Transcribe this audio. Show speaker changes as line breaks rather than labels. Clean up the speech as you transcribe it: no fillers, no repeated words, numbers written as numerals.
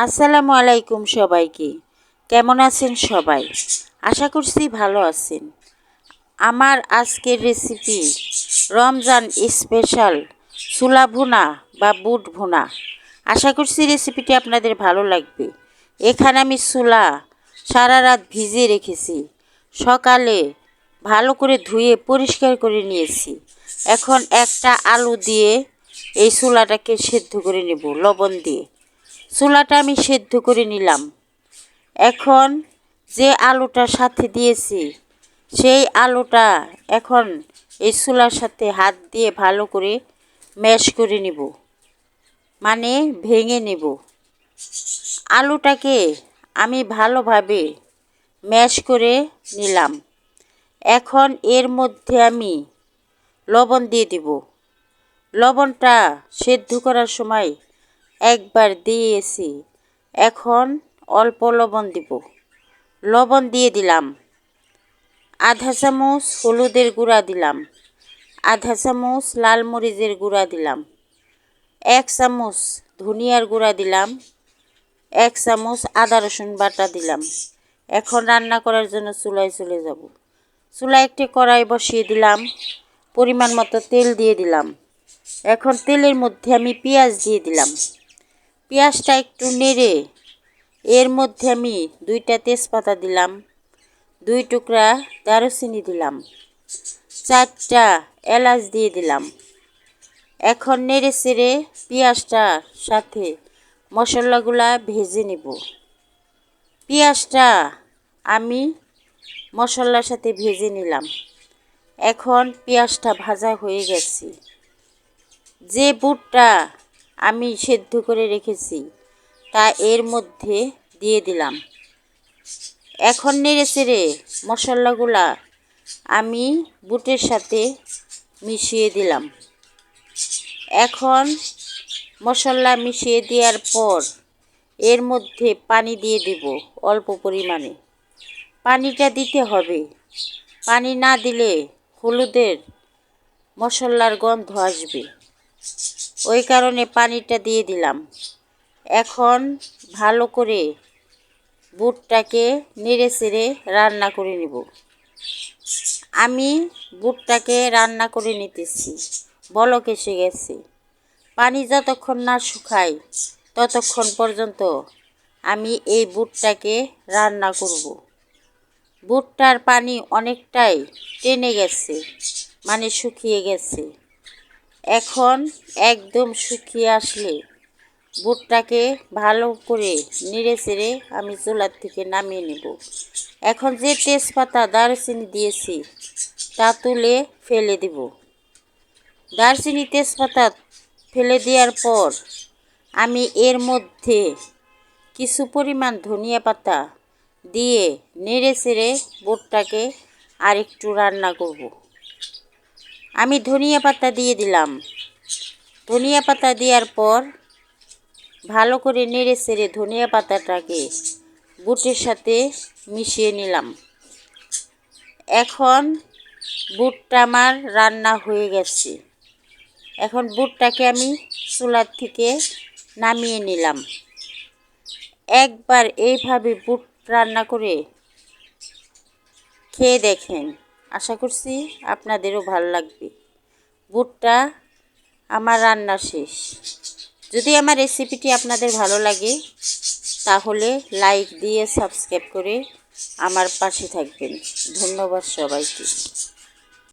আসসালামু আলাইকুম সবাইকে। কেমন আছেন সবাই? আশা করছি ভালো আছেন। আমার আজকের রেসিপি রমজান স্পেশাল ছোলা ভুনা বা বুট ভুনা। আশা করছি রেসিপিটি আপনাদের ভালো লাগবে। এখানে আমি ছোলা সারা রাত ভিজিয়ে রেখেছি, সকালে ভালো করে ধুয়ে পরিষ্কার করে নিয়েছি। এখন একটা আলু দিয়ে এই ছোলাটাকে সেদ্ধ করে নেব লবণ দিয়ে। ছোলাটা আমি সেদ্ধ করে নিলাম। এখন যে আলুটা সাথে দিয়েছি সেই আলুটা এখন এই ছোলার সাথে হাত দিয়ে ভালো করে ম্যাশ করে নেব, মানে ভেঙে নেব। আলুটাকে আমি ভালোভাবে ম্যাশ করে নিলাম। এখন এর মধ্যে আমি লবণ দিয়ে দিব। লবণটা সেদ্ধ করার সময় একবার দিয়েছি, এখন অল্প লবণ দিব। লবণ দিয়ে দিলাম। আধা চামচ হলুদের গুঁড়া দিলাম, আধা চামচ লাল মরিচের গুঁড়া দিলাম, 1 চামচ ধনিয়ার গুঁড়া দিলাম, 1 চামচ আদা রসুন বাটা দিলাম। এখন রান্না করার জন্য চুলায় চলে যাব। চুলায় একটি কড়াই বসিয়ে দিলাম, পরিমাণ মতো তেল দিয়ে দিলাম। এখন তেলের মধ্যে আমি পেঁয়াজ দিয়ে দিলাম। পেঁয়াজটা একটু নেড়ে এর মধ্যে আমি 2টা তেজপাতা দিলাম, 2 টুকরা দারুচিনি দিলাম, 4টা এলাচ দিয়ে দিলাম। এখন নেড়ে চেড়ে পেঁয়াজটার সাথে মশলাগুলা ভেজে নেব। পেঁয়াজটা আমি মশলার সাথে ভেজে নিলাম। এখন পেঁয়াজটা ভাজা হয়ে গেছে। যে বুটটা আমি সেদ্ধ করে রেখেছি তা এর মধ্যে দিয়ে দিলাম। এখন নেড়ে চেড়ে মশলাগুলা আমি বুটের সাথে মিশিয়ে দিলাম। এখন মশলা মিশিয়ে দেওয়ার পর এর মধ্যে পানি দিয়ে দেব অল্প পরিমাণে। পানিটা দিতে হবে, পানি না দিলে হলুদের মশলার গন্ধ আসবে, ওই কারণে পানিটা দিয়ে দিলাম। এখন ভালো করে বুটটাকে নেড়ে চেড়ে রান্না করে নেব। আমি বুটটাকে রান্না করে নিতেছি, বলক এসে গেছে। পানি যতক্ষণ না শুকায় ততক্ষণ পর্যন্ত আমি এই বুটটাকে রান্না করব। বুটটার পানি অনেকটাই টেনে গেছে, মানে শুকিয়ে গেছে। এখন একদম শুকিয়ে আসলে বুটটাকে ভালো করে নেড়ে চেড়ে আমি চুলার থেকে নামিয়ে নেব। এখন যে তেজপাতা দারুচিনি দিয়েছি তা তুলে ফেলে দেব। দারচিনি তেজপাতা ফেলে দেওয়ার পর আমি এর মধ্যে কিছু পরিমাণ ধনিয়া পাতা দিয়ে নেড়ে চেড়ে বুটটাকে আরেকটু রান্না করব। আমি ধনিয়া পাতা দিয়ে দিলাম। ধনিয়া পাতা দেওয়ার পর ভালো করে নেড়ে চেড়ে ধনিয়া পাতাটাকে বুটের সাথে মিশিয়ে নিলাম। এখন বুটটা আমার রান্না হয়ে গেছে। এখন বুটটাকে আমি চুলার থেকে নামিয়ে নিলাম। একবার এইভাবে বুট রান্না করে খেয়ে দেখেন, আশা করছি আপনাদেরও ভালো লাগবে। বুটটা আমার রান্না শেষ। যদি আমার রেসিপিটি আপনাদের ভালো লাগে তাহলে লাইক দিয়ে সাবস্ক্রাইব করে আমার পাশে থাকবেন। ধন্যবাদ সবাইকে।